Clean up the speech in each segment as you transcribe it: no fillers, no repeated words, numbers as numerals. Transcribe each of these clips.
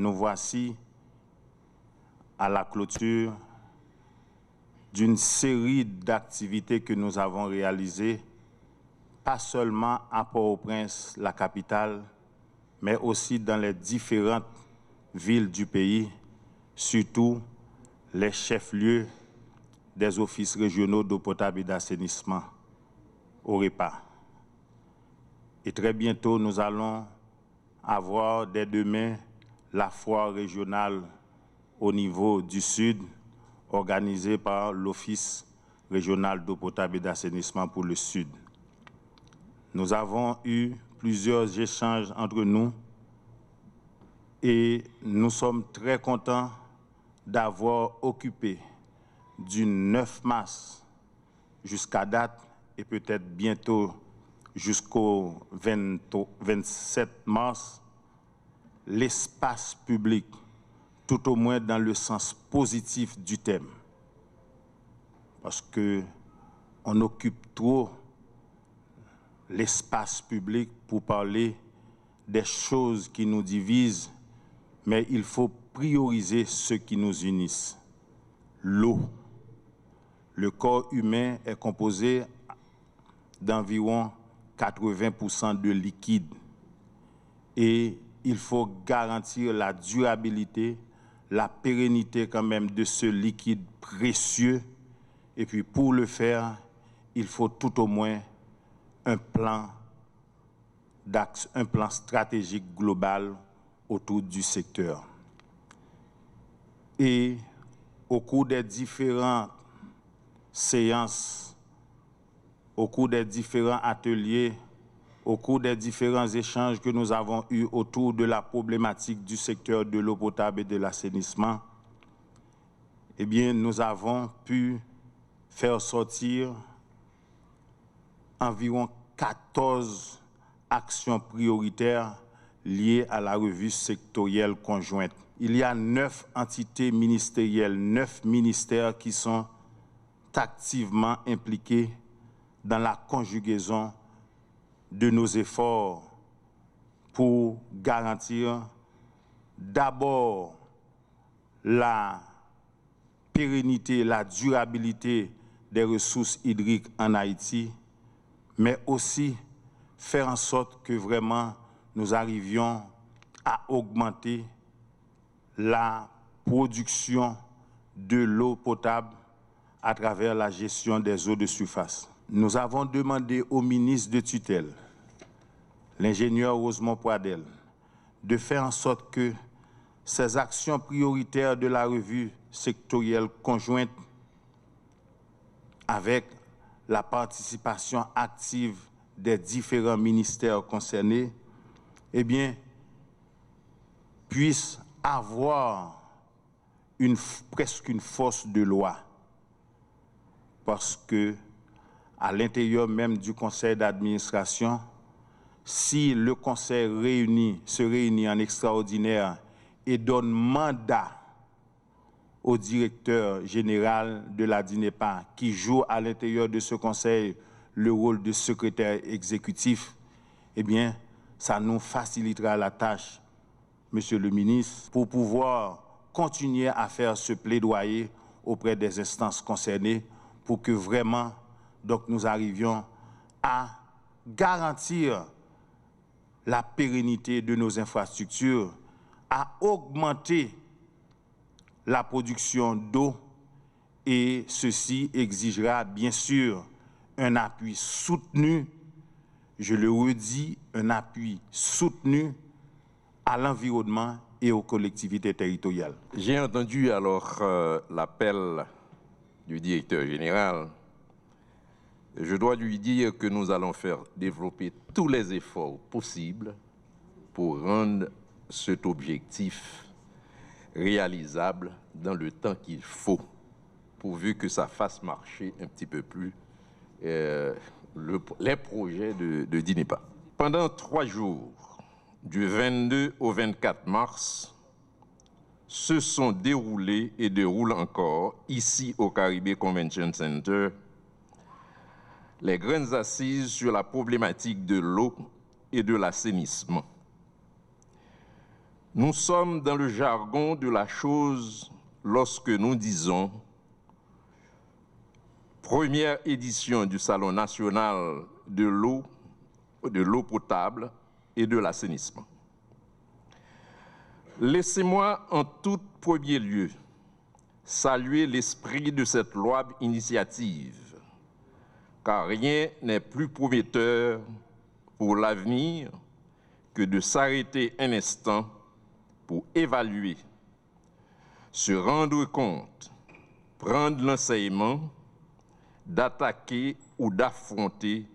nous voici à la clôture d'une série d'activités que nous avons réalisées, pas seulement à Port-au-Prince, la capitale, mais aussi dans les différentes villes du pays, surtout les chefs-lieux des offices régionaux d'eau potable et d'assainissement, OREPA. Et très bientôt, nous allons avoir dès demain la foire régionale au niveau du Sud, organisée par l'Office régional d'eau potable et d'assainissement pour le Sud. Nous avons eu plusieurs échanges entre nous et nous sommes très contents d'avoir occupé du 9 mars jusqu'à date et peut-être bientôt jusqu'au 27 mars l'espace public, tout au moins dans le sens positif du thème. Parce qu'on occupe trop l'espace public pour parler des choses qui nous divisent, mais il faut prioriser ce qui nous unissent. L'eau. Le corps humain est composé d'environ 80% de liquide et il faut garantir la durabilité, la pérennité quand même de ce liquide précieux. Et puis pour le faire, il faut tout au moins un plan stratégique global autour du secteur. Et au cours des différentes séances, au cours des différents ateliers, au cours des différents échanges que nous avons eus autour de la problématique du secteur de l'eau potable et de l'assainissement, eh bien, nous avons pu faire sortir environ 14 actions prioritaires liées à la revue sectorielle conjointe. Il y a 9 entités ministérielles, 9 ministères qui sont activement impliqués dans la conjugaison de nos efforts pour garantir d'abord la pérennité, la durabilité des ressources hydriques en Haïti, mais aussi faire en sorte que vraiment nous arrivions à augmenter la production de l'eau potable à travers la gestion des eaux de surface. Nous avons demandé au ministre de tutelle, l'ingénieur Rosemont Poidel, de faire en sorte que ces actions prioritaires de la revue sectorielle conjointe, avec la participation active des différents ministères concernés, eh bien, puissent avoir presque une force de loi. Parce que, à l'intérieur même du conseil d'administration, si le conseil se réunit en extraordinaire et donne mandat au directeur général de la DINEPA, qui joue à l'intérieur de ce conseil le rôle de secrétaire exécutif, eh bien, ça nous facilitera la tâche, Monsieur le ministre, pour pouvoir continuer à faire ce plaidoyer auprès des instances concernées pour que vraiment donc, nous arrivions à garantir la pérennité de nos infrastructures, à augmenter la production d'eau et ceci exigera bien sûr un appui soutenu, je le redis, un appui soutenu à l'environnement et aux collectivités territoriales. J'ai entendu alors l'appel du directeur général. Je dois lui dire que nous allons faire développer tous les efforts possibles pour rendre cet objectif réalisable dans le temps qu'il faut, pourvu que ça fasse marcher un petit peu plus les projets de DINEPA. Pendant 3 jours, du 22 au 24 mars, se sont déroulés et déroulent encore, ici au Caribbean Convention Center, les grandes assises sur la problématique de l'eau et de l'assainissement. Nous sommes dans le jargon de la chose lorsque nous disons première édition du Salon national de l'eau potable et de l'assainissement. Laissez-moi en tout premier lieu saluer l'esprit de cette louable initiative, car rien n'est plus prometteur pour l'avenir que de s'arrêter un instant pour évaluer, se rendre compte, prendre l'enseignement, d'attaquer ou d'affronter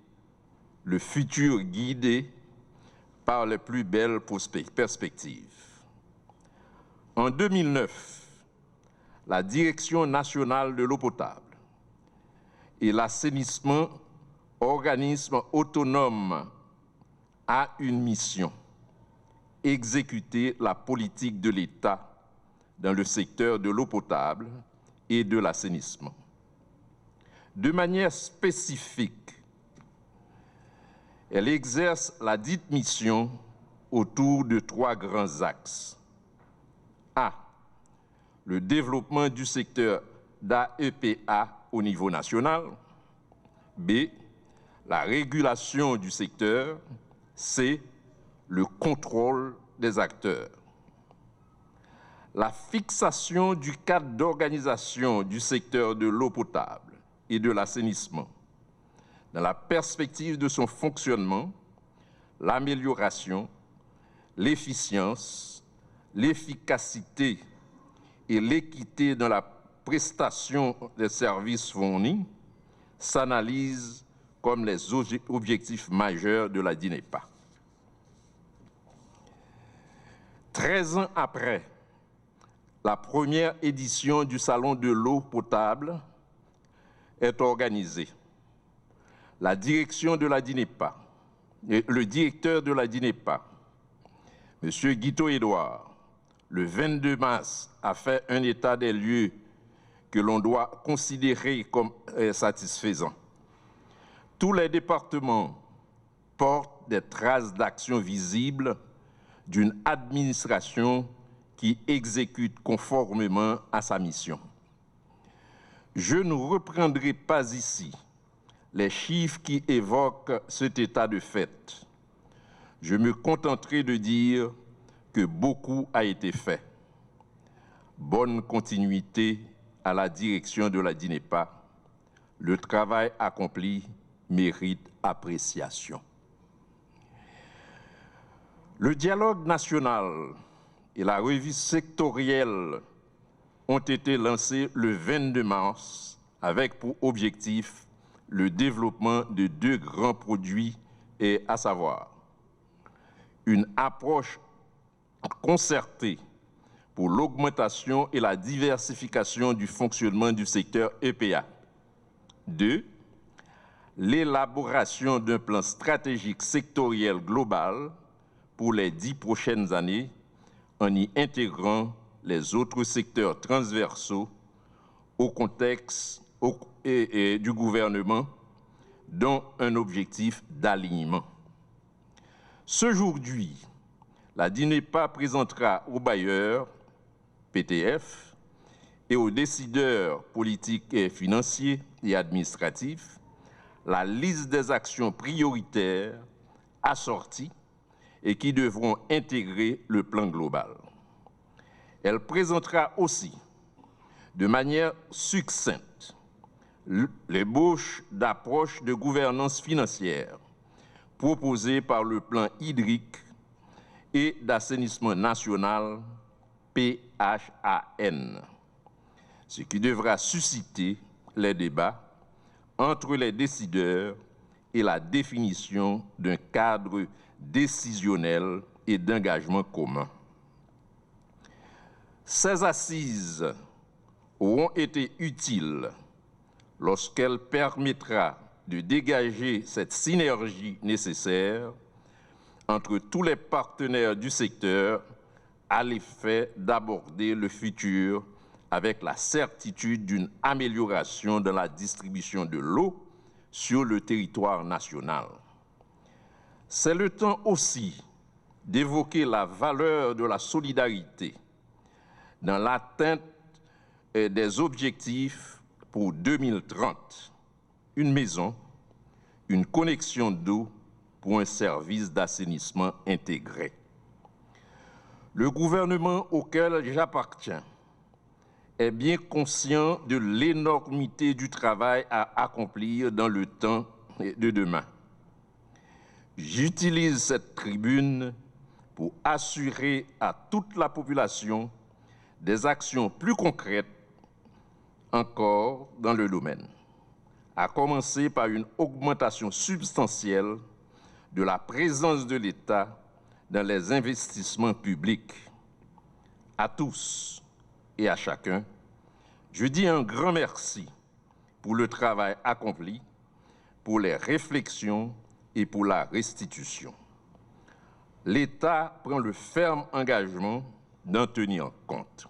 le futur guidé par les plus belles perspectives. En 2009, la Direction nationale de l'eau potable et l'assainissement, organisme autonome, a une mission: exécuter la politique de l'État dans le secteur de l'eau potable et de l'assainissement. De manière spécifique, elle exerce la dite mission autour de 3 grands axes. A. Le développement du secteur d'AEPA au niveau national. B. La régulation du secteur. C. Le contrôle des acteurs. La fixation du cadre d'organisation du secteur de l'eau potable et de l'assainissement dans la perspective de son fonctionnement, l'amélioration, l'efficience, l'efficacité et l'équité dans la prestation des services fournis s'analyse comme les objectifs majeurs de la DINEPA. 13 ans après la première édition du Salon de l'eau potable est organisée, la direction de la DINEPA, le directeur de la DINEPA, M. Guito Edouard, le 22 mars, a fait un état des lieux que l'on doit considérer comme satisfaisant. Tous les départements portent des traces d'action visibles d'une administration qui exécute conformément à sa mission. Je ne reprendrai pas ici les chiffres qui évoquent cet état de fait. Je me contenterai de dire que beaucoup a été fait. Bonne continuité à la direction de la DINEPA. Le travail accompli mérite appréciation. Le dialogue national et la revue sectorielle ont été lancés le 22 mars avec pour objectif le développement de 2 grands produits, et à savoir une approche concertée pour l'augmentation et la diversification du fonctionnement du secteur EPA. 2. L'élaboration d'un plan stratégique sectoriel global pour les 10 prochaines années en y intégrant les autres secteurs transversaux au contexte du gouvernement, dont un objectif d'alignement. Ce jour-ci, la DINEPA présentera aux bailleurs, PTF, et aux décideurs politiques et financiers et administratifs la liste des actions prioritaires assorties et qui devront intégrer le plan global. Elle présentera aussi, de manière succincte, l'ébauche d'approches de gouvernance financière proposées par le plan hydrique et d'assainissement national, PHAN, ce qui devra susciter les débats entre les décideurs et la définition d'un cadre décisionnel et d'engagement commun. Ces assises auront été utiles lorsqu'elle permettra de dégager cette synergie nécessaire entre tous les partenaires du secteur à l'effet d'aborder le futur avec la certitude d'une amélioration dans la distribution de l'eau sur le territoire national. C'est le temps aussi d'évoquer la valeur de la solidarité dans l'atteinte des objectifs pour 2030. Une maison, une connexion d'eau pour un service d'assainissement intégré. Le gouvernement auquel j'appartiens est bien conscient de l'énormité du travail à accomplir dans le temps de demain. J'utilise cette tribune pour assurer à toute la population des actions plus concrètes encore dans le domaine, à commencer par une augmentation substantielle de la présence de l'État dans les investissements publics. À tous et à chacun, je dis un grand merci pour le travail accompli, pour les réflexions et pour la restitution. L'État prend le ferme engagement d'en tenir compte.